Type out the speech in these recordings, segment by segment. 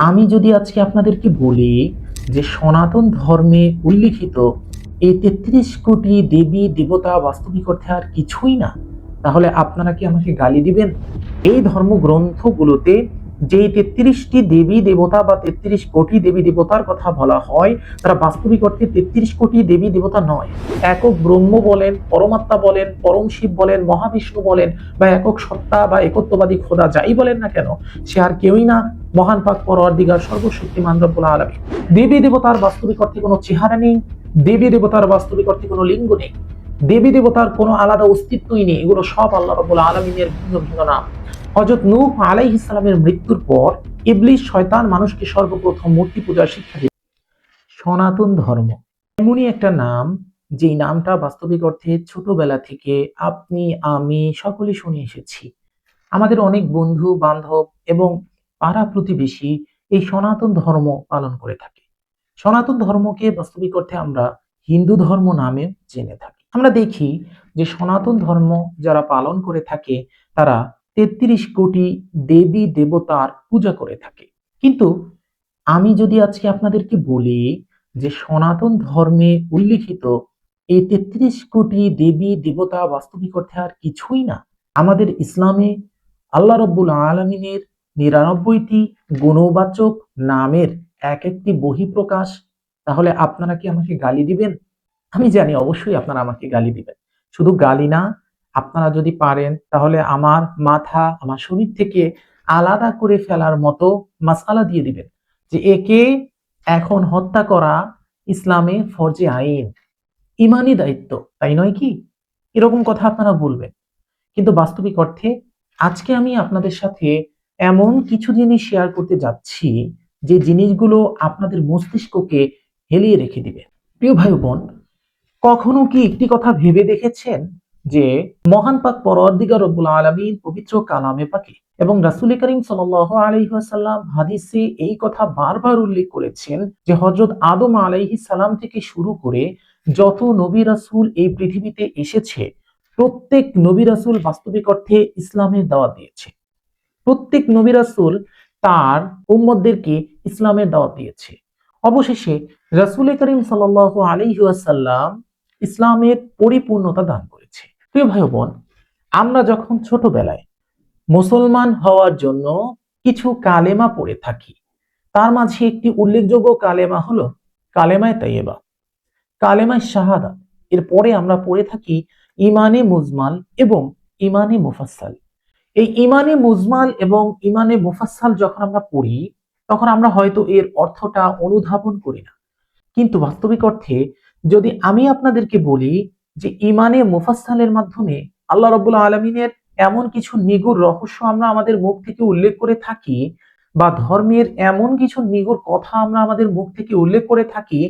আমি যদি আজকে আপনাদেরকে বলি যে সনাতন ধর্মে উল্লিখিত এই ৩৩ কোটি দেবী দেবতা বাস্তবিক অর্থে আর কিছুই না, তাহলে আপনারা কি আমাকে গালি দিবেন? এই ধর্মগ্রন্থগুলোতে যে ৩৩টি দেবী দেবতা বা ৩৩ কোটি দেবী দেবতার কথা বলা হয়, তারা বাস্তবিক অর্থে ৩৩ কোটি দেবী দেবতা নয়। একক ব্রহ্ম বলেন, পরমাত্মা বলেন, পরম শিব বলেন, মহাবিষ্ণু বলেন, বা একক সত্তা বা একত্ববাদী খোদা যাই বলেন না কেন, সে আর কেউই না, মহান পাক পরওয়ারদিগার সর্বশক্তিমান রব্বুল আলামিন। দেবী দেবতার বাস্তবিক অর্থে কোনো চেহারা নেই, দেবী দেবতার বাস্তবিক অর্থে কোনো লিঙ্গ নেই, দেবী দেবতার কোনো আলাদা অস্তিত্বই নেই। এগুলো সব আল্লাহ রাব্বুল আলামিনের ভিন্ন ভিন্ন নাম। হযরত নূহ আলাইহিস সালামের মৃত্যুর পর ইবলিস শয়তান মানুষকে সর্বপ্রথম মূর্তি পূজার শিক্ষা দিয়েছে। সনাতন ধর্ম এমনই একটা নাম, যেই নামটা বাস্তবিক অর্থে ছোটবেলা থেকে আপনি আমি সকলে শুনে এসেছি। আমাদের অনেক বন্ধু বান্ধব এবং পাড়া প্রতিবেশী এই সনাতন ধর্ম পালন করে থাকে। সনাতন ধর্মকে বাস্তবিক অর্থে আমরা হিন্দু ধর্ম নামে জেনে থাকি। আমরা দেখি যে সনাতন ধর্ম যারা পালন করে থাকে, তারা ৩৩ কোটি দেবী দেবতার পূজা করে থাকে। কিন্তু আমি যদি আজকে আপনাদেরকে বলি যে সনাতন ধর্মে উল্লিখিত এই ৩৩ কোটি দেবী দেবতা বাস্তবিক অর্থে আর কিছুই না, আমাদের ইসলামে আল্লাহ রব্বুল আলমিনের ৯৯টি গুণবাচক নামের এক একটি বহিঃপ্রকাশ, তাহলে আপনারা কি আমাকে গালি দিবেন? আমি জানি অবশ্যই আপনারা আমাকে গালি দিবেন। শুধু গালি না, আপনারা যদি পারেন তাহলে আমার মাথা আমার শরীর থেকে আলাদা করে ফেলার মতো মাসআলা দিয়ে দিবেন যে একে এখন হত্যা করা ইসলামে ফরজে আইন, ইমানি দায়িত্ব, তাই নয় কি? এরকম কথা আপনারা বলবেন। কিন্তু বাস্তবিক অর্থে আজকে আমি আপনাদের সাথে এমন কিছু জিনিস শেয়ার করতে যাচ্ছি যে জিনিসগুলো আপনাদের মস্তিষ্ককে হেলিয়ে রেখে দিবে। প্রিয় ভাই বোন, কখনো কি একটি কথা ভেবে দেখেছেন যে মহান পাক পরওয়ারদিগার রব্বুল আলামিন পবিত্র কালামে পাকে এবং রাসূল করিম সাল্লাল্লাহু আলাইহি ওয়াসাল্লাম হাদিসে এই কথা বারবার উল্লেখ করেছেন যে হযরত আদম আলাইহিস সালাম থেকে শুরু করে যত নবী রাসূল এই পৃথিবীতে এসেছে, প্রত্যেক নবী রাসূল বাস্তবিক অর্থে ইসলামের দাওয়াত দিয়েছে। প্রত্যেক নবী রাসূল তার উম্মতদেরকে ইসলামের দাওয়াত দিয়েছে। অবশেষে রাসূল করিম সাল্লাল্লাহু আলাইহি ওয়াসাল্লাম ইসলামের পরিপূর্ণতা দান করেছে। প্রিয় ভাই বোন, আমরা যখন ছোটবেলায় মুসলমান হওয়ার জন্য কিছু কালেমা পড়ে থাকি, তার মাঝে একটি উল্লেখযোগ্য কালেমা হলো কালেমায়ে তাইয়্যিবা, কালেমায়ে শাহাদাত। এরপরে আমরা পড়ে থাকি ইমানে মুজমাল এবং ইমানে মুফাসসাল। এই ইমানে মুজমাল এবং ইমানে মুফাসসাল যখন আমরা পড়ি, তখন আমরা হয়তো এর অর্থটা অনুধাবন করি না। কিন্তু বাস্তবিক অর্থে যদি আমি আপনাদেরকে বলি যে ইমানে মুফাসসালের মাধ্যমে আল্লাহ রাব্বুল আলামিনের এমন কিছু নিগূঢ় রহস্য আমরা আমাদের মুখ থেকে উল্লেখ করে থাকি, বা ধর্মের এমন কিছু নিগূঢ় কথা আমরা আমাদের মুখ থেকে উল্লেখ করে থাকি,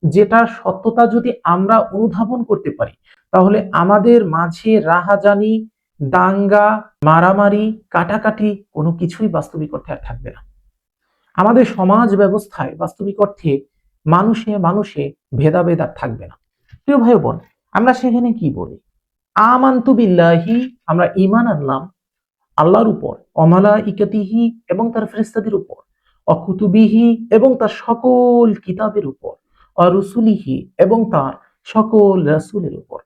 যেটার সত্যতা যদি আমরা অনুধাবন করতে পারি, তাহলে আমাদের মাঝে রাহাজানি, দাঙ্গা, মারামারি, কাটাকাটি কোনো কিছুই বাস্তবিক অর্থে আর থাকবে না। আমাদের সমাজ ব্যবস্থায় বাস্তবিক অর্থে মানুষে মানুষে ভেদাভেদ আর থাকবে না। প্রিয় ভাই বোন, আমরা সেখানে কি বলি? আমানতু বিল্লাহি, আমরা ঈমান আনলাম আল্লাহর উপর, অমালাইকাতিহি এবং তার ফেরেশতাদের উপর, অকুতুবিহি এবং তার সকল কিতাবের উপর, অরুসুলিহি এবং তার সকল রাসূলের উপর,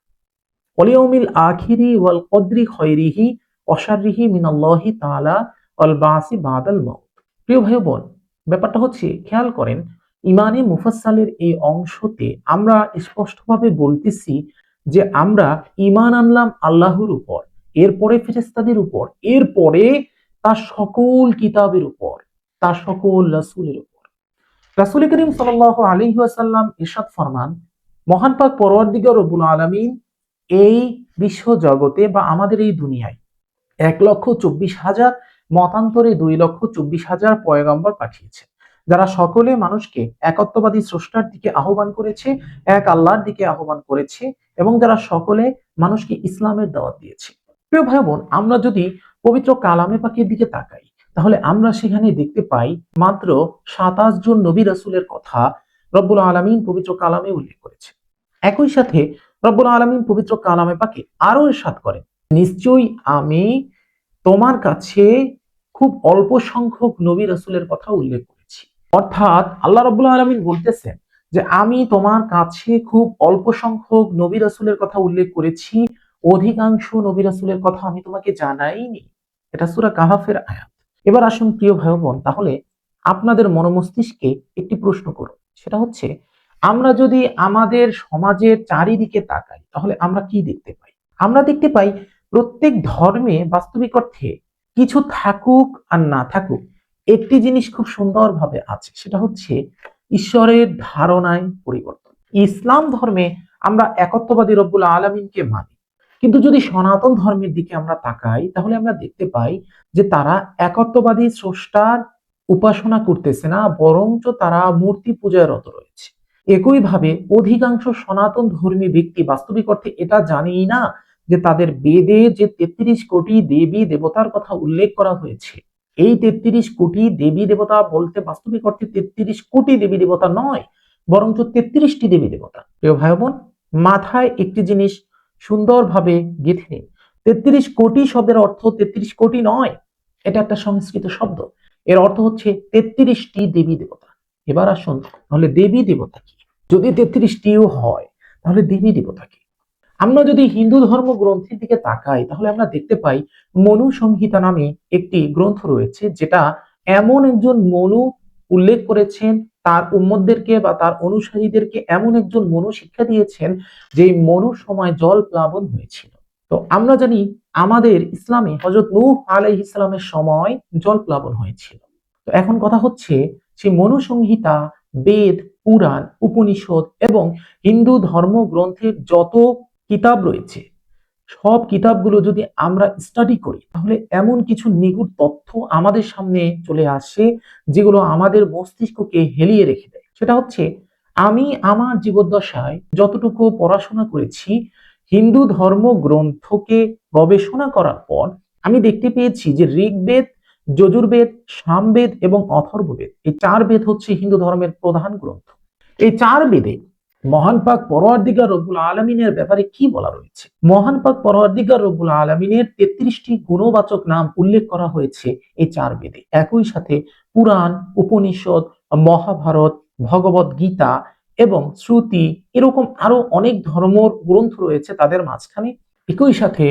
ওয়ালিয়াউমিল আখিরি ওয়াল কদরি খায়রিহি ওয়া শাররিহি মিনাল্লাহি তাআলা ওয়াল বাসি বাদাল মাউত। প্রিয় ভাই বোন, ব্যাপারটা হচ্ছে খেয়াল করেন, ইমানে মুফাসসালের এই অংশতে আমরা স্পষ্টভাবে বলতেছি যে আমরা ঈমান আনলাম আল্লাহর উপর, এরপরে ফেরেশতাদের উপর, এরপরে তার সকল কিতাবের উপর, তার সকল রাসূলের উপর। রাসূল করিম সাল্লাল্লাহু আলাইহি ওয়াসাল্লাম ইরশাদ ফরমান, মহান পাক পরওয়ারদিগার রব্বুল আলামিন এই বিশ্ব জগতে বা আমাদের এই দুনিয়ায় ১,২৪,০০০, মতান্তরে ২,২৪,০০০ পয়গম্বর পাঠিয়েছে, যারা সকলে মানুষকে একত্ববাদী স্রষ্টার দিকে আহ্বান করেছে, এক আল্লাহর দিকে আহ্বান করেছে, এবং যারা সকলে মানুষকে ইসলামের দাওয়াত দিয়েছে। প্রিয় ভাই বোন, আমরা যদি পবিত্র কালামে পাকের দিকে তাকাই, তাহলে আমরা সেখানে দেখতে পাই মাত্র ২৭ জন নবী রাসূলের কথা রব্বুল আলামিন পবিত্র কালামে উল্লেখ করেছে। একই সাথে রব্বুল আলামিন পবিত্র কালামে পাকে আরো ইরশাদ করেন, নিশ্চয়ই আমি তোমার কাছে খুব অল্প সংখ্যক নবী রাসূলের কথা উল্লেখ করেছি। অর্থাৎ আল্লাহ রাব্বুল আলামিন বলতেছেন যে আমি তোমার কাছে খুব অল্প সংখ্যক নবী রাসূলের কথা উল্লেখ করেছি, অধিকাংশ নবী রাসূলের কথা আমি তোমাকে জানাইনি। এটা সূরা কাহাফের আয়াত। এবার আসুন প্রিয় ভাই বোন, তাহলে আপনাদের মনোমস্তিষ্কে একটি প্রশ্ন করুন। সেটা হচ্ছে, আমরা যদি আমাদের সমাজের চারিদিকে তাকাই তাহলে আমরা কি দেখতে পাই? আমরা দেখতে পাই প্রত্যেক ধর্মে বাস্তবিক অর্থে কিছু থাকুক আর না থাকুক, একটি জিনিস খুব সুন্দরভাবে আছে, সেটা হচ্ছে ঈশ্বরের ধারণায় পরিবর্তন। ইসলাম ধর্মে আমরা একত্ববাদী রব্বুল আলামিনকে মানি, কিন্তু যদি সনাতন ধর্মের দিকে আমরা তাকাই তাহলে আমরা দেখতে পাই যে তারা একত্ববাদী স্রষ্টার উপাসনা করতেছে না, বরঞ্চ তারা মূর্তি পূজায় রত রয়েছে। একইভাবে অধিকাংশ সনাতন ধর্মী ব্যক্তি বাস্তবিক অর্থে এটা জানেই না যে তাদের বেদে যে ৩৩ কোটি দেবী দেবতার কথা উল্লেখ করা হয়েছে, এই ৩৩ কোটি দেবী দেবতা বলতে বাস্তবিক অর্থে ৩৩ কোটি দেবী দেবতা নয়, বরঞ্চ ৩৩টি দেবী দেবতা। প্রিয় ভাই বোন, মাথায় একটি জিনিস সুন্দরভাবে গেঁথে নিন। ৩৩ কোটি শব্দের অর্থ ৩৩ কোটি নয়, এটা একটা সংস্কৃত শব্দ। এর অর্থ হচ্ছে ৩৩টি দেবী দেবতা। এবার আসুন, তাহলে দেবী দেবতা কি? যদি ৩৩টিও হয় তাহলে দেবী দেবতা কি? আমরা যদি হিন্দু ধর্ম গ্রন্থের দিকে তাকাই তাহলে আমরা দেখতে পাই মনু সংহিতা নামে একটি গ্রন্থ রয়েছে, যেটা এমন একজন মনু উল্লেখ করেছেন, তার উম্মতদেরকে বা তার অনুসারীদেরকে এমন একজন মনু শিক্ষা দিয়েছেন যে মনু সময় জল প্লাবন হয়েছিল। তো আমরা জানি আমাদের ইসলামে হযরত নূহ আলাইহিস সালামের সময় জল প্লাবন হয়েছিল। তো এখন কথা হচ্ছে, সেই মনু সংহিতা, বেদ, পুরাণ, উপনিষদ এবং হিন্দু ধর্মগ্রন্থের যত কিতাব রয়েছে, সব কিতাবগুলো যদি আমরা স্টাডি করি তাহলে এমন কিছু নিগুড় তথ্য আমাদের সামনে চলে আসে যেগুলো আমাদের মস্তিষ্ককে হেলিয়ে রেখে দেয়। সেটা হচ্ছে, আমি আমার জীবদ্দশায় যতটুকু পড়াশোনা করেছি, হিন্দু ধর্ম গ্রন্থকে গবেষণা করার পর আমি দেখতে পেয়েছি যে ঋগ্বেদ, যজুর্বেদ, সামবেদ এবং অথর্ববেদ, এই ৪ বেদ হচ্ছে হিন্দু ধর্মের প্রধান গ্রন্থ। এই ৪ বেদে মহান পাক পরওয়ারদিগার রব্বুল আলামিনের ব্যাপারে কি বলা রয়েছে? মহান পাক পরওয়ারদিগার রব্বুল আলামিনের ৩৩টি গুণবাচক নাম উল্লেখ করা হয়েছে এই ৪ বেদে। একই সাথে পুরাণ, উপনিষদ, মহাভারত, ভগবত গীতা এবং শ্রুতি, এরকম আরো অনেক ধর্ম গ্রন্থ রয়েছে তাদের মাঝখানে। একই সাথে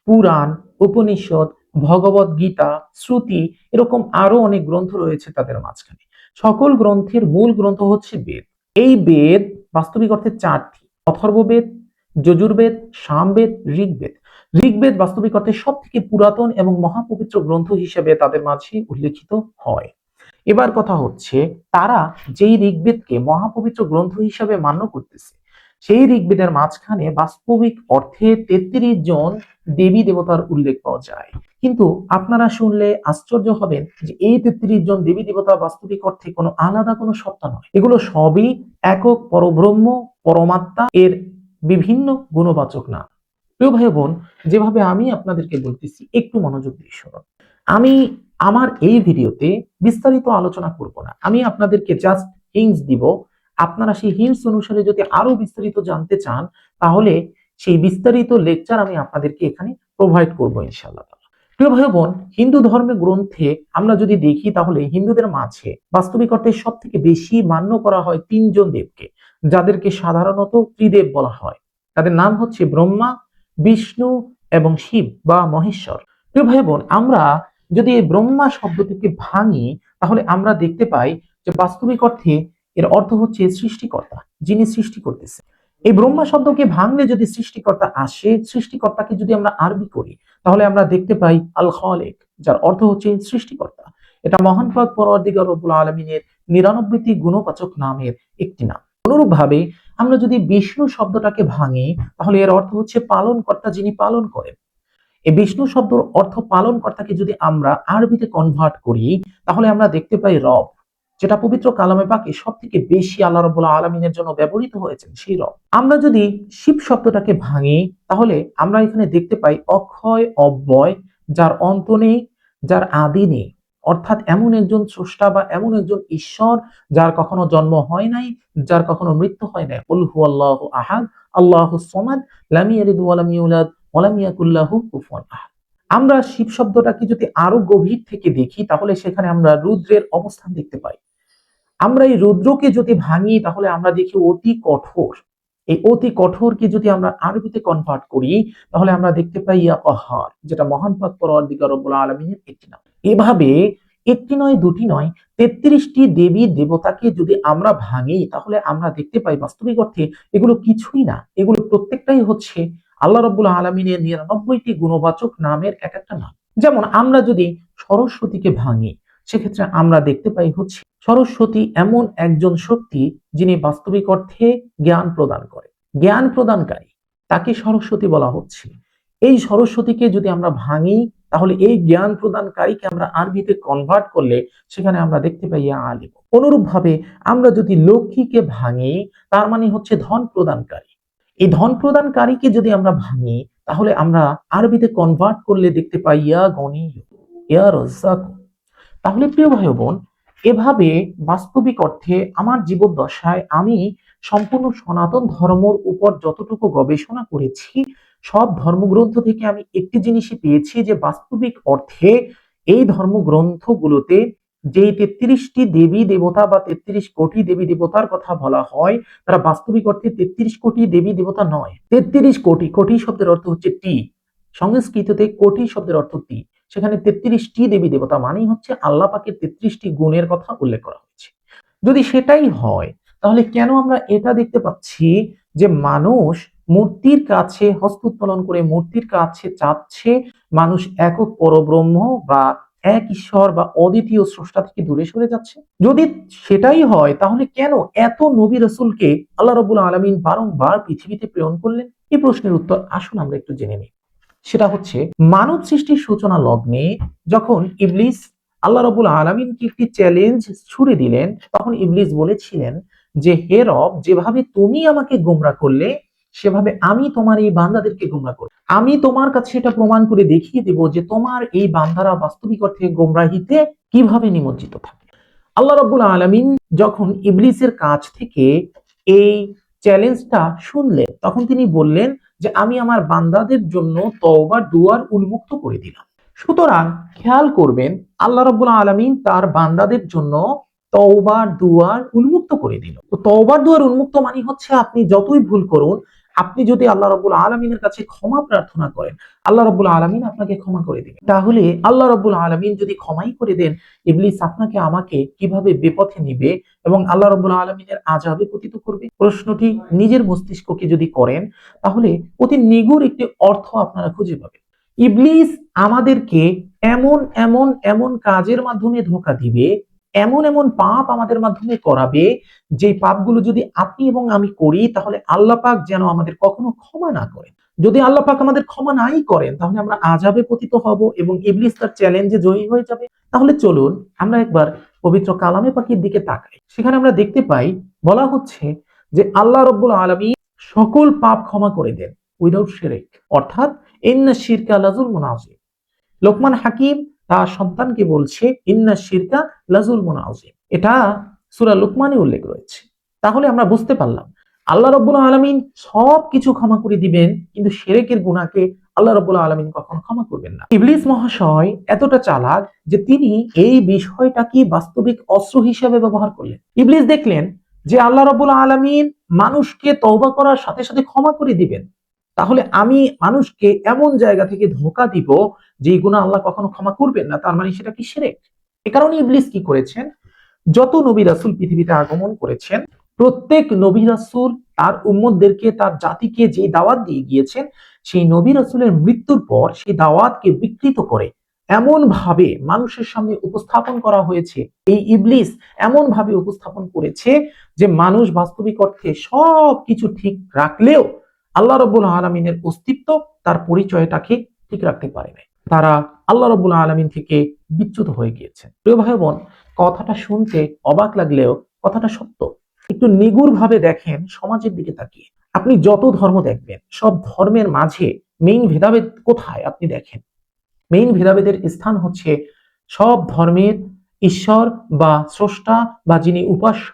পুরাণ, উপনিষদ, ভগবত গীতা, শ্রুতি, এরকম আরো অনেক গ্রন্থ রয়েছে তাদের মাঝখানে। সকল গ্রন্থের মূল গ্রন্থ হচ্ছে বেদ। এই বেদ বাস্তবিক অর্থে ৪টি: অথর্ববেদ, যজুর্বেদ, সামবেদ, ঋগ্বেদ। ঋগ্বেদ বাস্তবিক অর্থে সব থেকে পুরাতন এবং মহাপবিত্র গ্রন্থ হিসেবে তাদের মাঝে উল্লেখিত হয়। এবার কথা হচ্ছে, তারা যেই ঋগ্বেদকে মহাপবিত্র গ্রন্থ হিসেবে মান্য করতেছে, সেই ঋগ্বেদের মাঝখানে বাস্তবিক অর্থে ৩৩ জন দেবী দেবতার উল্লেখ পাওয়া যায়। কিন্তু আপনারা শুনলে আশ্চর্য হবেন যে এই ৩৩ জন দেবী দেবতা বাস্তবিক অর্থে কোনো আলাদা কোনো সত্তা নয়, এগুলো সবই একক পরব্রহ্ম, পরমাত্মা এর বিভিন্ন গুণবাচক নাম। প্রিয় ভাই বোন, যেভাবে আমি আপনাদেরকে বলতেছি একটু মনোযোগ দিয়ে শুনুন। আমি আমার এই ভিডিওতে বিস্তারিত আলোচনা করব না, আমি আপনাদেরকে জাস্ট হিন্টস দিব। আপনারা সেই হিন্টস অনুসারে যদি আরো বিস্তারিত জানতে চান তাহলে সেই বিস্তারিত লেকচার আমি আপনাদেরকে এখানে প্রোভাইড করব ইনশাআল্লাহ। প্রিয় ভাই বোন, হিন্দু ধর্মের গ্রন্থে আমরা যদি দেখি তাহলে হিন্দুদের মাঝে বাস্তবিক অর্থে সব থেকে বেশি মান্য করা হয় ৩ জন দেবকে, যাদেরকে সাধারণত ত্রিদেব বলা হয়। তাদের নাম হচ্ছে ব্রহ্মা, বিষ্ণু এবং শিব বা মহেশ্বর। প্রিয় ভাই বোন, আমরা যদি এই ব্রহ্মা শব্দটিকে ভাঙি তাহলে আমরা দেখতে পাই যে বাস্তবিক অর্থে এর অর্থ হচ্ছে সৃষ্টিকর্তা, যিনি সৃষ্টি করতেছে। এই ব্রহ্মা শব্দকে ভাঙলে যদি সৃষ্টিকর্তা আসে, সৃষ্টিকর্তাকে যদি আমরা আরবি করি তাহলে আমরা দেখতে পাই আল খালেক, যার অর্থ হচ্ছে সৃষ্টিকর্তা। এটা মহান পাক পরওয়ারদিগার রব্বুল আলামিনের ৯৯টি গুণবাচক নামের একটি নাম। অনুরূপভাবে আমরা যদি বিষ্ণু শব্দটাকে ভাঙি তাহলে এর অর্থ হচ্ছে পালনকর্তা, যিনি পালন করেন। এই বিষ্ণু শব্দের অর্থ পালনকর্তাকে যদি আমরা আরবিতে কনভার্ট করি তাহলে আমরা দেখতে পাই রব, যেটা পবিত্র কালামে পাকে সব থেকে বেশি আল্লাহ রাব্বুল আলামিনের জন্য ব্যবহৃত হয়েছে, সেই রব। আমরা যদি শিব শব্দটাকে ভাঙি তাহলে আমরা এখানে দেখতে পাই অক্ষয়, অব্যয়, যার অন্ত নেই, যার আদি নেই, অর্থাৎ এমন একজন স্রষ্টা বা এমন একজন ঈশ্বর যার কখনো জন্ম হয় নাই, যার কখনো মৃত্যু হয় নাই। কুল হুয়াল্লাহু আহাদ, আল্লাহুস সামাদ, লাম ইয়ালিদ ওয়া লাম ইউলাদ ওয়া লাম ইয়াকুল লাহু কুফুয়ান আহাদ। আমরা শিব শব্দটাকে যদি আরো গভীর থেকে দেখি তাহলে সেখানে আমরা রুদ্রের অবস্থান দেখতে পাই। আমরা এই রুদ্রকে যদি ভাঙি তাহলে আমরা দেখি অতি কঠোর। এই অতি কঠোরকে যদি আমরা আরবিতে কনভার্ট করি তাহলে আমরা দেখতে পাই ইয়া কাহার, যেটা মহান পাক পরওয়ারদিগার রব্বুল আলামিনের একটি নাম। এভাবে একটি নয়, দুটি নয়, 33টি দেবী দেবতাকে যদি আমরা ভাঙি তাহলে আমরা দেখতে পাই বাস্তবিক অর্থে এগুলো কিছুই না, এগুলো প্রত্যেকটাই হচ্ছে আল্লাহ রাব্বুল আলামিনের 99টি গুণবাচক নামের এক একটা নাম। যেমন আমরা যদি সরস্বতীকে ভাঙি সেক্ষেত্রে আমরা দেখতে পাই হচ্ছে সরস্বতী এমন একজন শক্তি যিনি বাস্তবিক অর্থে জ্ঞান প্রদান করে, জ্ঞান প্রদানকারী, তাকে সরস্বতী বলা হচ্ছে। এই সরস্বতীকে যদি আমরা ভাঙি তাহলে এই জ্ঞান প্রদানকারীকে আমরা আরবিতে কনভার্ট করলে সেখানে আমরা দেখতে পাই ইয়া আলিম। অনুরূপ ভাবে আমরা যদি লক্ষ্মীকে ভাঙি তার মানে হচ্ছে ধন প্রদানকারী। এই ধন প্রদানকারীকে যদি আমরা ভাঙি তাহলে আমরা আরবিতে কনভার্ট করলে দেখতে পাই ইয়া গনি, ইয়া রাজ্জাক। তাহলে প্রিয় ভাই বোন, এভাবে বাস্তবিক অর্থে আমার জীবদ্দশায় আমি সম্পূর্ণ সনাতন ধর্মের উপর যতটুকু গবেষণা করেছি সব ধর্মগ্রন্থ থেকে আমি একটি জিনিসই পেয়েছি যে বাস্তবিক অর্থে এই ধর্মগ্রন্থগুলোতে যে 33টি দেবী দেবতা বা 33 কোটি দেবী দেবতার কথা বলা হয় তারা বাস্তবিক অর্থে 33 কোটি দেবী দেবতা নয়। 33 কোটি, কোটি শব্দের অর্থ হচ্ছে টি, সংস্কৃততে কোটি শব্দের অর্থ টি, সেখানে 33টি দেবী দেবতা মানেই হচ্ছে আল্লাহ পাকের 33টি গুণের কথা উল্লেখ করা হয়েছে। যদি সেটাই হয় তাহলে কেন আমরা এটা দেখতে পাচ্ছি যে মানুষ মূর্তির কাছে হস্ত উত্তোলন করে মূর্তির কাছে চাচ্ছে মানুষ একক পরব্রহ্ম বা এক ঈশ্বর বা অদ্বিতীয় স্রষ্টা থেকে দূরে সরে যাচ্ছে? যদি সেটাই হয় তাহলে কেন এত নবী রাসূলকে আল্লাহ রাব্বুল আলামিন বারংবার পৃথিবীতে প্রেরণ করলেন? এই প্রশ্নের উত্তর আসুন আমরা একটু জেনে নিই। সেটা হচ্ছে মানব সৃষ্টির সূচনা লগ্নে যখন ইবলিস আল্লাহ রাব্বুল আলামিনকে একটি চ্যালেঞ্জ ছুড়ে দিলেন তখন ইবলিস বলেছিলেন যে হে রব, যেভাবে তুমি আমাকে গোমরাহ করলে সেভাবে আমি তোমার এই বান্দাদেরকে গোমরাহ করব। আমি তোমার কাছে এটা প্রমাণ করে দেখিয়ে দেব যে তোমার এই বান্দারা বাস্তবিক অর্থে গোমরাহিতে কিভাবে নিমজ্জিত থাকে। আল্লাহ রাব্বুল আলামিন যখন ইবলিসের কাছ থেকে এই চ্যালেঞ্জটা শুনলেন তখন তিনি বললেন যে আমি আমার বান্দাদের জন্য তওবার দুয়ার উন্মুক্ত করে দিলাম। সুতরাং খেয়াল করবেন আল্লাহ রাব্বুল আলামিন তার বান্দাদের জন্য তওবার দুয়ার উন্মুক্ত করে দিল। তো তওবার দুয়ার উন্মুক্ত মানে হচ্ছে আপনি যতই ভুল করুন, আপনি যদি আল্লাহ রাব্বুল আলামিনের কাছে ক্ষমা প্রার্থনা করেন আল্লাহ রাব্বুল আলামিন আপনাকে ক্ষমা করে দিবেন। তাহলে আল্লাহ রাব্বুল আলামিন যদি ক্ষমাই করে দেন, ইবলিস আপনাকে আমাকে কিভাবে বিপথে নিবে এবং আল্লাহ রাব্বুল আলামিনের আযাবে পতিত করবে? প্রশ্নটি নিজের মস্তিষ্ককে যদি করেন তাহলে অতি নিগুড় একটি অর্থ আপনারা খুঁজে পাবেন। ইবলিস আমাদেরকে এমন এমন এমন কাজের মাধ্যমে ধোঁকা দিবে, এমন এমন পাপ আমাদের মাধ্যমে করাবে যে পাপগুলো যদি আপনি এবং আমি করি তাহলে আল্লাহ পাক যেন আমাদের কখনো ক্ষমা না করেন। যদি আল্লাহ পাক আমাদের ক্ষমা নাই করেন তাহলে আমরা আযাবে পতিত হব এবং ইবলিস তার চ্যালেঞ্জে জয়ী হয়ে যাবে। তাহলে চলুন আমরা একবার পবিত্র কালামে পাকের দিকে তাকাই। সেখানে আমরা দেখতে পাই বলা হচ্ছে যে আল্লাহ রাব্বুল আলামিন সকল পাপ ক্ষমা করে দেন উইদাউট শিরক, অর্থাৎ ইন্না শিরকা লাযুলমুন আযীম। লোকমান হাকিম তার সন্তানকে বলছে ইন্না শিরকা লাযুলমুন আযীম। এটা সূরা লোকমানে উল্লেখ রয়েছে। তাহলে আমরা বুঝতে পারলাম আল্লাহ রাব্বুল আলামিন সবকিছু ক্ষমা করে দিবেন কিন্তু শিরকের গুনাহকে আল্লাহ রাব্বুল আলামিন কখনো ক্ষমা করবেন না। ইবলিস মহাশয় এতটা চালাক যে তিনি এই বিষয়টাকে বাস্তবিক অস্ত্র হিসেবে ব্যবহার করলেন। ইবলিস দেখলেন যে আল্লাহ রাব্বুল আলামিন মানুষকে তওবা করার সাথে সাথে ক্ষমা করে দিবেন, তাহলে আমি মানুষকে এমন জায়গা থেকে ধোঁকা দিব যে গুনাহ আল্লাহ কখনো ক্ষমা করবেন না, তার মানে সেটা কি শিরক? এ কারণে ইবলিস কি করেছেন, যত নবী রাসূল পৃথিবীতে আগমন করেছেন প্রত্যেক নবী রাসূল তার উম্মতদেরকে তার জাতিকে যে দাওয়াত দিয়ে গিয়েছেন সেই নবী রাসূলের মৃত্যুর পর সেই দাওয়াতকে বিকৃত করে এমন ভাবে মানুষের সামনে উপস্থাপন করা হয়েছে, এই ইবলিস এমন ভাবে উপস্থাপন করেছে যে মানুষ বাস্তবিক অর্থে সবকিছু ঠিক রাখলেও আল্লাহ রাব্বুল আলামিনের অস্তিত্ব তার পরিচয়টাকে ঠিক রাখতে পারে না। তারা আল্লাহ রাব্বুল আলামিন থেকে বিচ্যুত হয়ে গিয়েছে। প্রিয় ভাই বোন, কথাটা শুনতে অবাক লাগলেও কথাটা সত্য। একটু নিগুড় ভাবে দেখেন সমাজের দিকে তাকিয়ে। আপনি যত ধর্ম দেখবেন সব ধর্মের মাঝে মেইন ভেদাভেদ কোথায় আপনি দেখেন। মেইন ভেদাভেদের স্থান হচ্ছে সব ধর্মের ঈশ্বর বা স্রষ্টা বা যিনি উপাস্য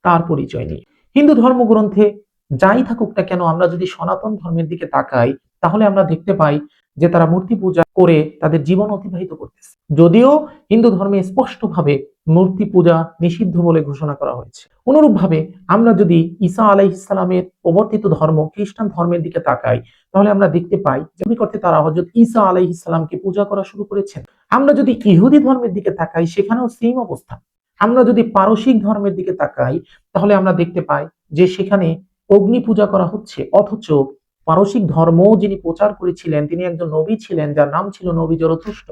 তার পরিচয় নিয়ে। হিন্দু ধর্মগ্রন্থে যাই থাকুক না কেন আমরা যদি সনাতন ধর্মের দিকে তাকাই তাহলে আমরা দেখতে পাই যে তারা মূর্তি পূজা করে তাদের জীবন অতিবাহিত করতেছে। যদিও হিন্দু ধর্মে স্পষ্টভাবে মূর্তি পূজা নিষিদ্ধ বলে ঘোষণা করা হয়েছে। অনুরূপভাবে আমরা যদি ঈসা আলাইহিস সালামের প্রবর্তিত ধর্ম খ্রিস্টান ধর্মের দিকে তাকাই, তাহলে আমরা দেখতে পাই যে করতে তারা হযরত ঈসা আলাইহিস সালামকে পূজা করা শুরু করেছেন। আমরা যদি ইহুদি ধর্মের দিকে তাকাই, সেখানেও সেম অবস্থা। আমরা যদি পারসিক ধর্মের দিকে তাকাই, তাহলে আমরা দেখতে পাই যে সেখানে অগ্নি পূজা করা হচ্ছে, অথচ পারসিক ধর্ম যিনি প্রচার করেছিলেন তিনি একজন নবী ছিলেন, যার নাম ছিল নবী জরথুস্ট।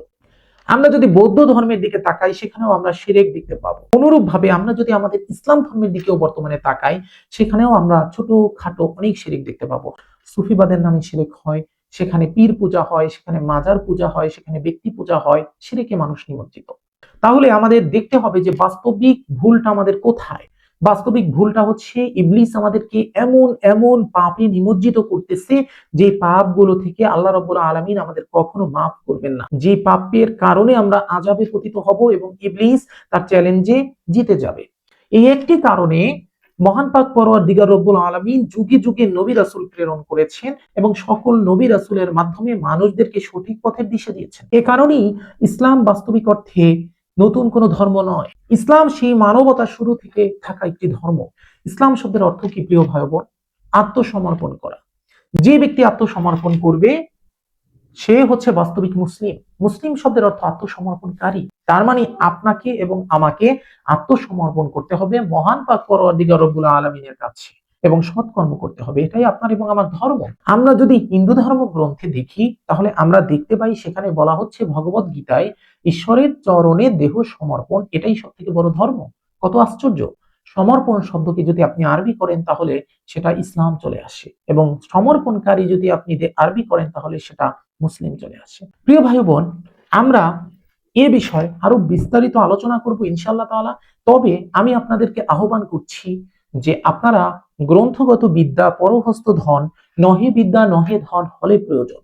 আমরা যদি বৌদ্ধ ধর্মের দিকে তাকাই, সেখানেও আমরা শিরক দেখতে পাবো। অনুরূপ ভাবে আমরা যদি আমাদের ইসলাম ধর্মের দিকেও বর্তমানে তাকাই, সেখানেও আমরা ছোট খাটো অনেক শিরক দেখতে পাবো। সুফিবাদের নামে শিরক হয়, সেখানে পীর পূজা হয়, সেখানে মাজার পূজা হয়, সেখানে ব্যক্তি পূজা হয়, শিরকে মানুষ নিমজ্জিত। তাহলে আমাদের দেখতে হবে যে বাস্তবিক ভুলটা আমাদের কোথায়। বাস্তবিক ভুলটা হচ্ছে ইবলিস আমাদেরকে এমন এমন পাপে নিমজ্জিত করতেছে যে পাপগুলো থেকে আল্লাহ রাব্বুল আলামিন আমাদের কখনো মাফ করবেন না, যে পাপের কারণে আমরা আযাবে পতিত হব এবং ইবলিস তার চ্যালেঞ্জে জিতে যাবে। এই একটি কারণে মহান পাক পরওয়ারদিগার রব্বুল আলামিন যুগে যুগে নবী রাসূল প্রেরণ করেছেন এবং সকল নবী রাসূলের মাধ্যমে মানুষদেরকে সঠিক পথের দিশা দিয়েছেন। এ কারণেই ইসলাম বাস্তবিক অর্থে নতুন কোনো ধর্ম নয়। ইসলাম সেই মানবতার শুরু থেকে থাকা একটি ধর্ম। ইসলাম শব্দের অর্থ কি প্রিয় ভাই বোন? আত্মসমর্পণ করা। যে ব্যক্তি আত্মসমর্পণ করবে সে হচ্ছে বাস্তবিক মুসলিম। মুসলিম শব্দের অর্থ আত্মসমর্পণকারী। তার মানে আপনাকে এবং আমাকে আত্মসমর্পণ করতে হবে মহান পাক পরওয়ারদিগার রব্বুল আলামিনের কাছে এবং সৎকর্ম করতে হবে। এটাই আপনার এবং আমার ধর্ম। আমরা যদি হিন্দু ধর্ম গ্রন্থে দেখি, তাহলে আমরা দেখতে পাই সেখানে বলা হচ্ছে ভগবত গীতায় ঈশ্বরের চরণে দেহ সমর্পণ এটাই সব থেকে বড় ধর্ম। কত আশ্চর্য! সমর্পণ শব্দকে যদি আপনি আরবি করেন তাহলে সেটা ইসলাম চলে আসে, এবং সমর্পণকারী যদি আপনি আরবি করেন তাহলে সেটা মুসলিম চলে আসে। প্রিয় ভাই বোন, আমরা এ বিষয়ে আরো বিস্তারিত আলোচনা করব ইনশাআল্লাহ তাআলা। তবে আমি আপনাদেরকে আহ্বান করছি যে আপনারা গ্রন্থগত বিদ্যা পরহস্ত ধন, নহে বিদ্যা নহে ধন হলে প্রয়োজন।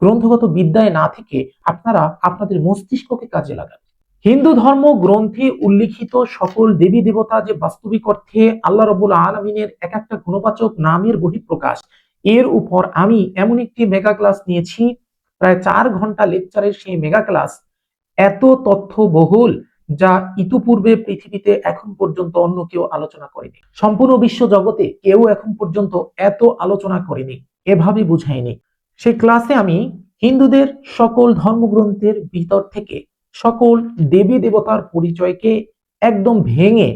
গ্রন্থগত বিদ্যায় না থেকে আপনারা আপনাদের মস্তিষ্ককে কাজে লাগান। হিন্দু ধর্ম গ্রন্থে উল্লিখিত সকল দেবী দেবতা যে বাস্তবিক অর্থে আল্লাহ রাব্বুল আলামিনের এক একটা গুণবাচক নামের বহিঃপ্রকাশ, এর উপর আমি এমন একটি মেগা ক্লাস নিয়েছি, প্রায় 4 ঘন্টা লেকচারের সেই মেগা ক্লাস এত তথ্যবহুল যা ইতিপূর্বে পৃথিবীতে এখন পর্যন্ত অন্য কেউ আলোচনা করেনি। সম্পূর্ণ বিশ্ব জগতে কেউ এখন পর্যন্ত এত আলোচনা করেনি, এভাবে বুঝায়নি। সেই ক্লাসে আমি হিন্দুদের সকল ধর্মগ্রন্থের ভিতর থেকে সকল দেবী দেবতার পরিচয়কে একদম ভেঙে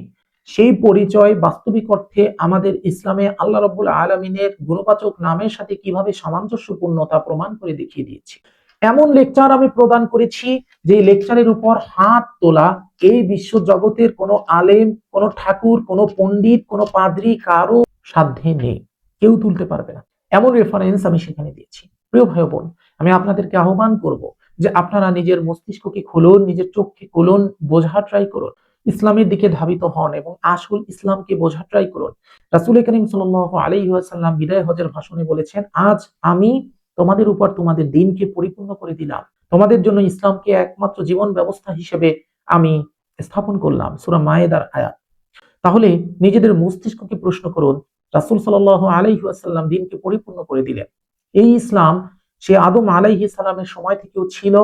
সেই পরিচয় বাস্তবিক অর্থে আমাদের ইসলামে আল্লাহ রাব্বুল আলামিনের গুণবাচক নামের সাথে কিভাবে সামঞ্জস্যপূর্ণতা প্রমাণ করে দেখিয়ে দিয়েছি। এমন লেকচার আমি প্রদান করেছি যে লেকচারের উপর হাত তোলা এই বিশ্ব জগতের কোনো আলেম, কোনো ঠাকুর, কোনো পণ্ডিত, কোনো পাদ্রী কারো সাধ্যে নেই, কেউ তুলতে পারবে না। এমন রেফারেন্স আমি সেখানে দিয়েছি। প্রিয় ভাই বোন, আমি আপনাদেরকে আহ্বান করব যে আপনারা নিজের মস্তিষ্ককে খুলুন, নিজের চোখকে খুলুন, বোঝা ট্রাই করুন, ইসলামের দিকে ধাবিত হন এবং আসল ইসলামকে বোঝা ট্রাই করুন। রাসূল করিম সাল্লাল্লাহু আলাইহি ওয়াসাল্লাম বিদায় হজের ভাষণে বলেছেন, আজ আমি তোমাদের উপর তোমাদের দিনকে পরিপূর্ণ করে দিলাম, তোমাদের জন্য ইসলামকে একমাত্র জীবন ব্যবস্থা হিসেবে আমি স্থাপন করলাম। সূরা মায়েদার আয়াত। তাহলে নিজেদের মস্তিষ্ককে প্রশ্ন করুন, রাসূল সাল্লাল্লাহু আলাইহি ওয়াসাল্লাম দিনকে পরিপূর্ণ করে দিলেন। এই ইসলাম সে আদম আলাইহিস সালামের সময় থেকেও ছিল,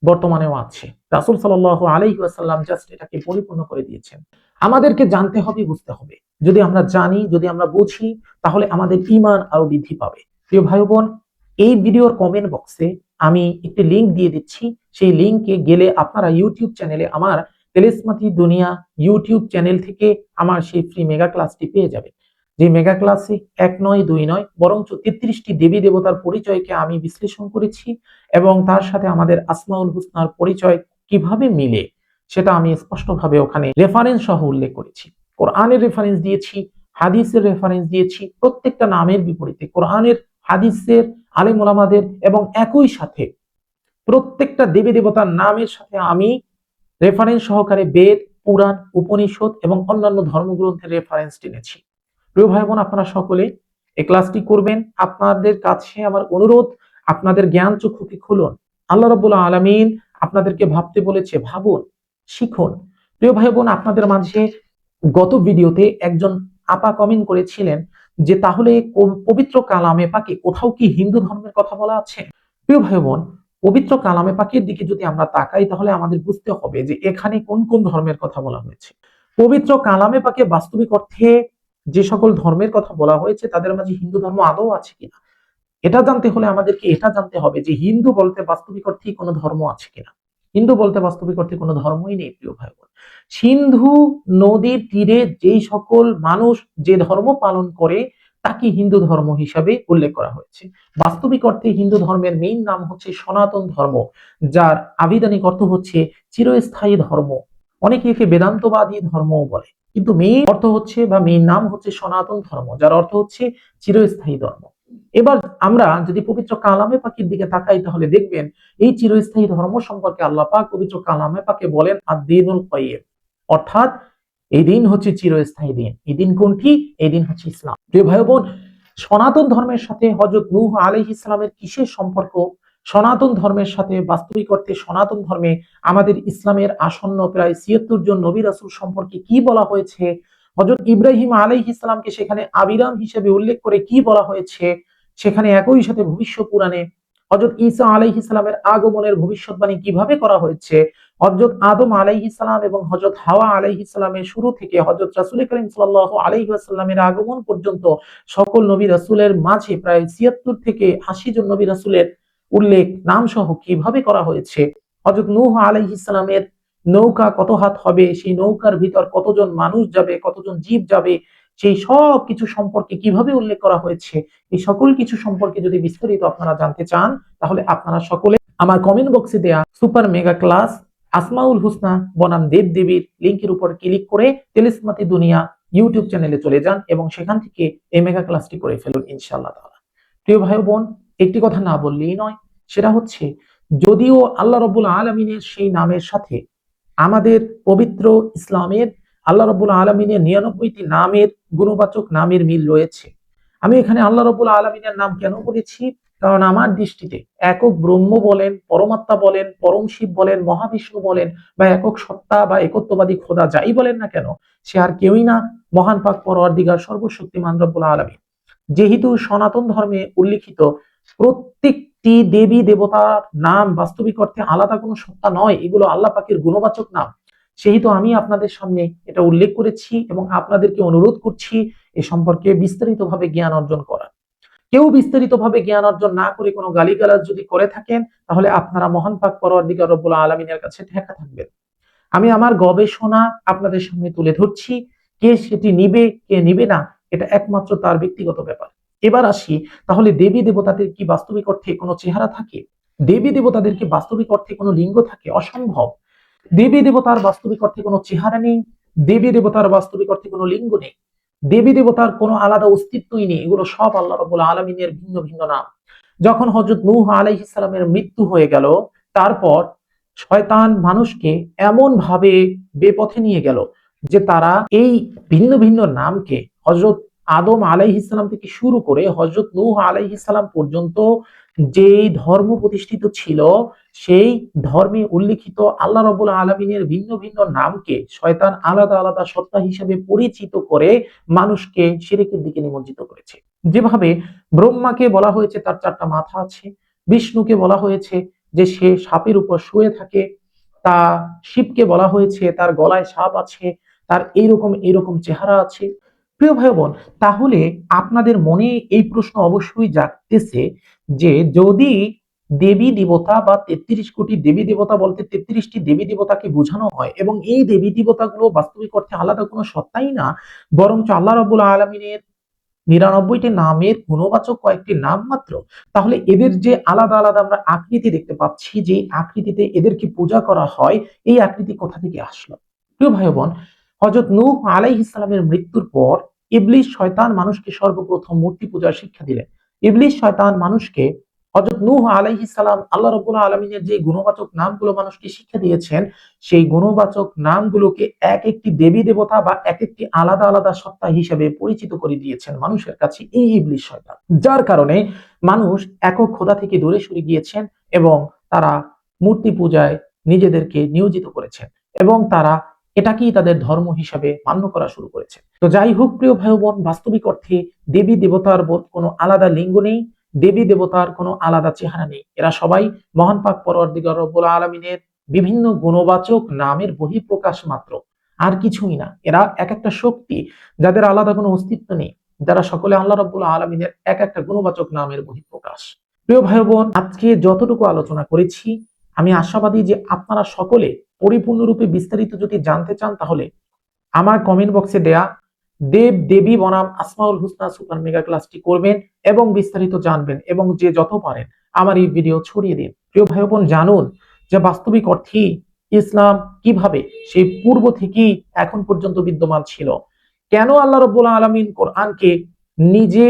বর্তমানেও আছে। রাসূল সাল্লাল্লাহু আলাইহি ওয়াসাল্লাম জাস্ট এটাকে পরিপূর্ণ করে দিয়েছেন। আমাদেরকে জানতে হবে, বুঝতে হবে। যদি আমরা জানি, যদি আমরা বুঝি, তাহলে আমাদের ঈমান আরো বৃদ্ধি পাবে। প্রিয় ভাই বোন, এই ভিডিওর কমেন্ট বক্সে আমি একটি লিংক দিয়ে দিচ্ছি। সেই লিংকে গেলে আপনারা ইউটিউব চ্যানেলে আমার তেলেসমাতি দুনিয়া ইউটিউব চ্যানেল থেকে আমার সেই ফ্রি মেগা ক্লাসটি পেয়ে যাবে। যে মেগা ক্লাসে 1 নয় 2 নয় বরঞ্চ 33টি দেবী দেবতার পরিচয়কে আমি বিশ্লেষণ করেছি এবং তার সাথে আমাদের আসমাউল হুসনার পরিচয় কিভাবে মিলে সেটা আমি স্পষ্টভাবে ওখানে রেফারেন্স সহ উল্লেখ করেছি। কোরআনের রেফারেন্স দিয়েছি, হাদিসের রেফারেন্স দিয়েছি, প্রত্যেকটা নামের বিপরীতে কোরআনের, হাদিসের, আলেম ওলামাদের এবং একই সাথে প্রত্যেকটা দেবী দেবতার নামের সাথে আমি রেফারেন্স সহকারে বেদ, পুরাণ, উপনিষদ এবং অন্যান্য ধর্মগ্রন্থের রেফারেন্স টেনেছি। প্রিয় ভাই বোন, আপনারা সকলে এই ক্লাসটি করবেন। আপনাদের কাছে আমার অনুরোধ, আপনাদের জ্ঞান চক্ষুকে খুলুন। আল্লাহ রাব্বুল আলামিন আপনাদেরকে ভাবতে বলেছে, ভাবুন, শিখুন। প্রিয় ভাই বোন, আপনাদের মাঝে গত ভিডিওতে একজন আপা কমেন্ট করেছিলেন যে তাহলে পবিত্র কালামে পাকে কোথাও কি হিন্দু ধর্মের কথা বলা আছে? প্রিয় ভাই বোন, পবিত্র কালামে পাকের দিকে যদি আমরা তাকাই তাহলে আমাদের বুঝতে হবে যে এখানে কোন কোন ধর্মের কথা বলা হয়েছে। পবিত্র কালামে পাকে বাস্তবিক অর্থে যে সকল ধর্মের কথা বলা হয়েছে তাদের মাঝে হিন্দু ধর্ম আদৌ আছে কিনা, এটা জানতে হলে আমাদেরকে এটা জানতে হবে যে হিন্দু বলতে বাস্তবিক অর্থে কোনো ধর্ম আছে কিনা। হিন্দু বলতে বাস্তবিক অর্থে কোনো ধর্মই নেই প্রিয় ভাই বোন। সিন্ধু নদীর তীরে যেই সকল মানুষ যে ধর্ম পালন করে তাকে হিন্দু ধর্ম হিসাবে উল্লেখ করা হয়েছে। বাস্তবিক অর্থে হিন্দু ধর্মের মেইন নাম হচ্ছে সনাতন ধর্ম, যার আবিধানিক অর্থ হচ্ছে চিরস্থায়ী ধর্ম। অনেকে একে বেদান্তবাদী ধর্মও বলে, কিন্তু মেইন অর্থ হচ্ছে বা মেইন নাম হচ্ছে সনাতন ধর্ম, যার অর্থ হচ্ছে চিরস্থায়ী ধর্ম। এবার আমরা যদি পবিত্র কালামে পাকের দিকে তাকাই তাহলে দেখবেন এই চিরস্থায়ী ধর্ম সম্পর্কে আল্লাহ পাক পবিত্র কালামে পাকে বলেন আদ-দীনুল কাইয়্যিম, অর্থাৎ এই দিন হচ্ছে চিরস্থায়ী দিন। এই দিন কোনটি? এই দিন হচ্ছে ইসলাম। প্রিয় ভাই বোন, সনাতন ধর্মের সাথে হযরত নূহ আলাইহিস সালামের কিসের সম্পর্ক? সনাতন ধর্মের সাথে বাস্তবিক অর্থে সনাতন ধর্মে আমাদের ইসলামের আসন্ন প্রায় ৭৬ জন নবী রাসূল সম্পর্কে কি বলা হয়েছে? হযরত ইব্রাহিম আলাইহিস সালামকে সেখানে আবিরাম হিসেবে উল্লেখ করে কি বলা হয়েছে? সেখানে একই সাথে ভবিষ্য পুরাণে হযরত ঈসা আলাইহিস সালামের আগমনের ভবিষ্যৎবাণী কিভাবে করা হয়েছে? হযরত আদম আলাইহিস সালাম এবং হযরত হাওয়া আলাইহিস সালামের শুরু থেকে হযরত রাসূল করিম সাল্লাল্লাহু আলাইহি ওয়াসাল্লামের আগমন পর্যন্ত সকল নবী রাসূলের মাঝে প্রায় ৭৬ থেকে ৮০ জন নবী রাসূলের উল্লেখ নাম সহ কিভাবে করা হয়েছে? হযরত নূহ আলাইহিস সালামের নৌকা কত হাত হবে, সেই নৌকার ভিতর কতজন মানুষ যাবে, কতজন জীব যাবে, সেই সব কিছু সম্পর্কে কিভাবে উল্লেখ করা হয়েছে, এই সকল কিছু সম্পর্কে যদি বিস্তারিত আপনারা জানতে চান তাহলে আপনারা সকলে আমার কমেন্ট বক্সে দেয়া super mega class Asmaul Husna বনাম দেব দেবীর লিংকের উপর ক্লিক করে তেলিসমাতি দুনিয়া ইউটিউব চ্যানেলে চলে যান এবং সেখান থেকে এই মেগা ক্লাসটি করে ফেলুন ইনশাআল্লাহ তাআলা। প্রিয় ভাই বোন, একটি কথা না বললেই নয়, সেটা হচ্ছে যদিও আল্লাহ রাব্বুল আলামিনের সেই নামের সাথে আমাদের পবিত্র ইসলামের আল্লাহ রাব্বুল আলামিনের ৯৯টি নামের গুণবাচক নামের মিল রয়েছে, আমি এখানে আল্লাহ রাব্বুল আলামিনের নাম কেন বলেছি? কারণ আমার দৃষ্টিতে একক ব্রহ্ম বলেন, পরমাত্মা বলেন, পরম শিব বলেন, মহাবিষ্ণু বলেন বা একক সত্তা বা একত্ববাদী খোদা যাই বলেন না কেন, সে আর কেউই না, মহান পাক পরওয়ারদিগার সর্বশক্তিমান রব্বুল আলামিন। যেহেতু সনাতন ধর্মে উল্লিখিত প্রত্যেকটি দেবী দেবতার নাম বাস্তবিক অর্থে আলাদা কোনো সত্তা নয়, এগুলো আল্লাহ পাকের গুণবাচক নাম, সেহেতু আমি আপনাদের সামনে এটা উল্লেখ করেছি এবং আপনাদেরকে অনুরোধ করছি এ সম্পর্কে বিস্তারিতভাবে জ্ঞান অর্জন করার। কেউ বিস্তারিতভাবে জ্ঞান অর্জন না করে কোনো গালিগালাজ যদি করে থাকেন তাহলে আপনারা মহান পাক পরওয়ারদিগার রব্বুল আলামিনের কাছে ঠেকা থাকবেন। আমি আমার গবেষণা আপনাদের সামনে তুলে ধরছি, কে সেটি নিবে কে নিবে না এটা একমাত্র তার ব্যক্তিগত ব্যাপার। এবার আসি, তাহলে দেবী দেবতাদের কি বাস্তবিক অর্থে কোনো চেহারা থাকে? দেবী দেবতাদের কি বাস্তবিক অর্থে কোনো লিঙ্গ থাকে? অসম্ভব। দেবী দেবতার বাস্তবিক অর্থে কোনো চেহারা নেই, দেবী দেবতার বাস্তবিক অর্থে কোনো লিঙ্গ নেই, দেবী দেবতার কোনো আলাদা অস্তিত্বই নেই, এগুলো সব আল্লাহ রাব্বুল আলামিনের ভিন্ন ভিন্ন নাম। যখন হযরত নূহ আলাইহিস সালামের মৃত্যু হয়ে গেল, তারপর শয়তান মানুষকে এমন ভাবে বেপথে নিয়ে গেল যে তারা এই ভিন্ন ভিন্ন নামকে হযরত আদম আলাইহিস সালাম থেকে শুরু করে হযরত নূহ আলাইহিস সালাম পর্যন্ত যে ধর্ম প্রতিষ্ঠিত ছিল সেই ধর্মে উল্লিখিত আল্লাহ রাব্বুল আলামিনের ভিন্ন ভিন্ন নামকে শয়তান আলাদা আলাদা সত্তা হিসেবে পরিচিত করে মানুষকে শিরকের দিকে নিমজ্জিত করেছে। যেভাবে ব্রহ্মাকে বলা হয়েছে তার ৪টা মাথা আছে, বিষ্ণুকে বলা হয়েছে যে সে সাপের উপর শুয়ে থাকে, তা শিবকে বলা হয়েছে তার গলায় সাপ আছে, তার এইরকম এইরকম চেহারা আছে। প্রিয় ভাই বোন, তাহলে আপনাদের মনে এই প্রশ্ন অবশ্যই জাগতেছে যে যদি দেবী দেবতা বা ৩৩ কোটি দেবী দেবতা বলতে ৩৩টি দেবী দেবতাকে বোঝানো হয় এবং এই দেবী দেবতাগুলো বাস্তবিক অর্থে আলাদা কোনো সত্তাই না, বরঞ্চ আল্লাহ রাব্বুল আলামিনের ৯৯টি নামের গুণবাচক কয়েকটি নাম মাত্র, তাহলে এদের যে আলাদা আলাদা আমরা আকৃতি দেখতে পাচ্ছি, যে আকৃতিতে এদেরকে পূজা করা হয়, এই আকৃতি কোথা থেকে আসলো? প্রিয় ভাই বোন, হযরত নূহ আলাইহিস সালামের মৃত্যুর পর ইবলিস শয়তান মানুষকে সর্বপ্রথম মূর্তি পূজার শিক্ষা দিলেন। ইবলিস শয়তান মানুষকে হযরত নূহ আলাইহিস সালাম আল্লাহ রাব্বুল আলামিনের যে গুণবাচক নামগুলো মানুষকে শিক্ষা দিয়েছেন, সেই গুণবাচক নামগুলোকে এক একটি দেবী দেবতা বা এক একটি আলাদা আলাদা সত্তা হিসেবে পরিচিত করে দিয়েছেন মানুষের কাছে এই ইবলিস শয়তান, যার কারণে মানুষ একক খোদা থেকে দূরে সরে গিয়েছেন এবং তারা মূর্তি পূজায় নিজেদেরকে নিয়োজিত করেছেন এবং তারা এটাকেই তাদের ধর্ম হিসাবে মান্য করা শুরু করেছে। তো যাই হোক প্রিয় ভাই বোন, বাস্তবিক অর্থে দেবী দেবতার কোনো আলাদা লিঙ্গ নেই, দেবী দেবতার কোনো আলাদা চেহারা নেই। এরা সবাই মহান পাক পরওয়ারদিগার রব্বুল আলামিনের বিভিন্ন গুণবাচক নামের বহিঃপ্রকাশ মাত্র, আর কিছুই না। এরা এক একটা শক্তি, যাদের আলাদা কোনো অস্তিত্ব নেই, যারা সকলে আল্লাহ রাব্বুল আলামিনের এক একটা গুণবাচক নামের বহিঃপ্রকাশ। প্রিয় ভাই বোন, আজকে যতটুকু আলোচনা করেছি, আমি আশাবাদী যে আপনারা সকলে পরিপূর্ণরূপে বিস্তারিত যদি জানতে চান, তাহলে আমার কমেন্ট বক্সে দেয়া দেব দেবী বনাম আসমাউল হুসনা সুপার মেগা ক্লাসটি করবেন এবং বিস্তারিত জানবেন, এবং যে যত পারেন আমার এই ভিডিও ছড়িয়ে দিন। প্রিয় ভাই বোন, জানুন যে বাস্তবিক অর্থে ইসলাম কিভাবে সেই পূর্ব থেকেই এখন পর্যন্ত বিদ্যমান ছিল। কেন আল্লাহ রাব্বুল আলামিন কোরআনকে নিজে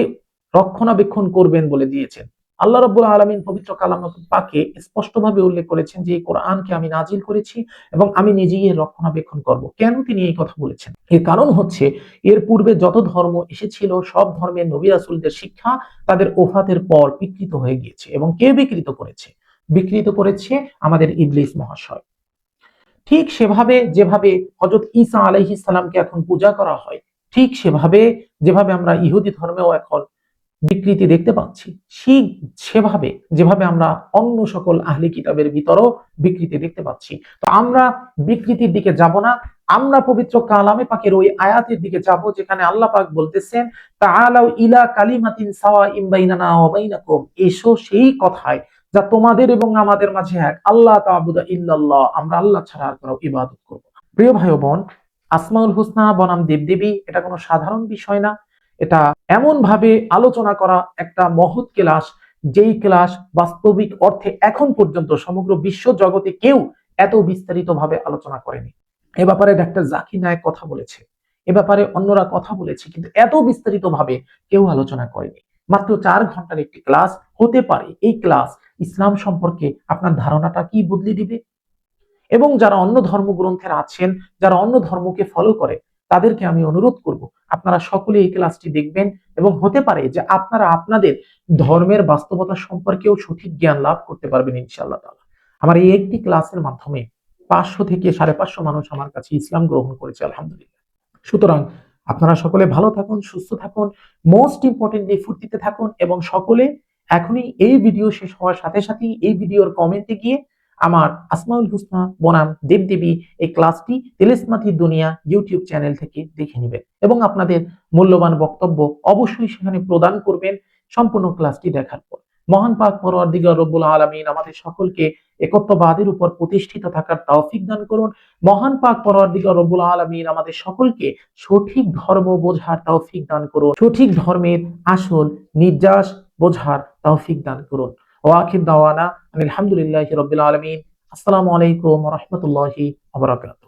রক্ষণাবেক্ষণ করবেন বলে দিয়েছেন। আল্লাহ রাব্বুল আলামিন পবিত্র কালাম পাকে স্পষ্টভাবে উল্লেখ করেছেন যে এই কোরআনকে আমি নাজিল করেছি এবং আমি নিজেই এর রক্ষণাবেক্ষণ করব। কেন তিনি এই কথা বলেছেন? এর কারণ হচ্ছে, এর পূর্বে যত ধর্ম এসেছিল সব ধর্মের নবী রাসূলদের শিক্ষা তাদের ওফাতের পর বিকৃত হয়ে গিয়েছে। এবং কে বিকৃত করেছে? বিকৃত করেছে আমাদের ইবলিস মহাশয়। ঠিক সেভাবে যেভাবে হযরত ঈসা আলাইহিস সালামকে এখন পূজা করা হয়, ঠিক সেভাবে যেভাবে আমরা ইহুদি ধর্মেও এখন বিকৃতি দেখতে পাচ্ছি, ঠিক সেভাবে যেভাবে আমরা অন্য সকল আহলি কিতাবের ভিতরও বিকৃতি দেখতে পাচ্ছি। তো আমরা বিকৃতির দিকে যাব না, আমরা পবিত্র কালামে পাকের ওই আয়াতের দিকে যাব যেখানে আল্লাহ পাক বলতেছেন, তাআলাউ ইলা কালিমাতিন সাওয়াইন বাইনানা ওয়া বাইনাকুম, এসো সেই কথায় যা তোমাদের এবং আমাদের মাঝে এক, আল্লাহ তা'বুদা ইল্লাল্লাহ, আমরা আল্লাহ ছাড়া আর কারো ইবাদত করব না। প্রিয় ভাই ও বোন, আসমাউল হুসনা বনাম দেবদেবী এটা কোনো সাধারণ বিষয় না। এটা এমন ভাবে আলোচনা করা একটা মহৎ ক্লাস, যেই ক্লাস বাস্তবিক অর্থে এখন পর্যন্ত সমগ্র বিশ্ব জগতে কেউ এত বিস্তারিত ভাবে আলোচনা করেনি। এ ব্যাপারে ডাক্তার জাকির নায়েক কথা বলেছে, এ ব্যাপারে অন্যরা কথা বলেছে, কিন্তু এত বিস্তারিত ভাবে কেউ আলোচনা করেনি। মাত্র 4 ঘন্টার একটি ক্লাস হতে পারে এই ক্লাস ইসলাম সম্পর্কে আপনার ধারণাটা কি বদলে দিবে। এবং যারা অন্য ধর্মগ্রন্থের আছেন, যারা অন্য ধর্মকে ফলো করে, তাদেরকে আমি অনুরোধ করব আপনারা সকলে এই ক্লাসটি দেখবেন, এবং হতে পারে যে আপনারা আপনাদের ধর্মের বাস্তবতা সম্পর্কেও সঠিক জ্ঞান লাভ করতে পারবেন ইনশাআল্লাহ তাআলা। আমার এই একটি ক্লাসের মাধ্যমে 500 থেকে 550 মানুষ আমার কাছে ইসলাম গ্রহণ করেছে, আলহামদুলিল্লাহ। সুতরাং আপনারা সকলে ভালো থাকুন, সুস্থ থাকুন, মোস্ট ইম্পর্টেন্টলি ফুর্তিতে থাকুন, এবং সকলে এখনই এই ভিডিও শেষ হওয়ার সাথে সাথেই এই ভিডিওর কমেন্টে গিয়ে আমার আসমাউল হুসনা বনাম দেবদেবী এই ক্লাসটি তেলেসমাতি দুনিয়া ইউটিউব চ্যানেল থেকে দেখে নেবেন, এবং আপনাদের মূল্যবান বক্তব্য অবশ্যই সেখানে প্রদান করবেন সম্পূর্ণ ক্লাসটি দেখার পর। মহান পাক পরওয়ারদিগার রব্বুল আলামিন আমাদের সকলকে একত্ববাদের উপর প্রতিষ্ঠিত থাকার তৌফিক দান করুন। মহান পাক পরওয়ারদিগার রব্বুল আলামিন আমাদের সকলকে সঠিক ধর্ম বোঝার তৌফিক দান করুন, সঠিক ধর্মের আসল নির্যাস বোঝার তৌফিক দান করুন। ওয়াখির দাওয়ানা আলহামদুলিল্লাহি রাব্বিল আলামিন। আসসালামু আলাইকুম ওয়া রাহমাতুল্লাহি ওয়া বারাকাতুহু।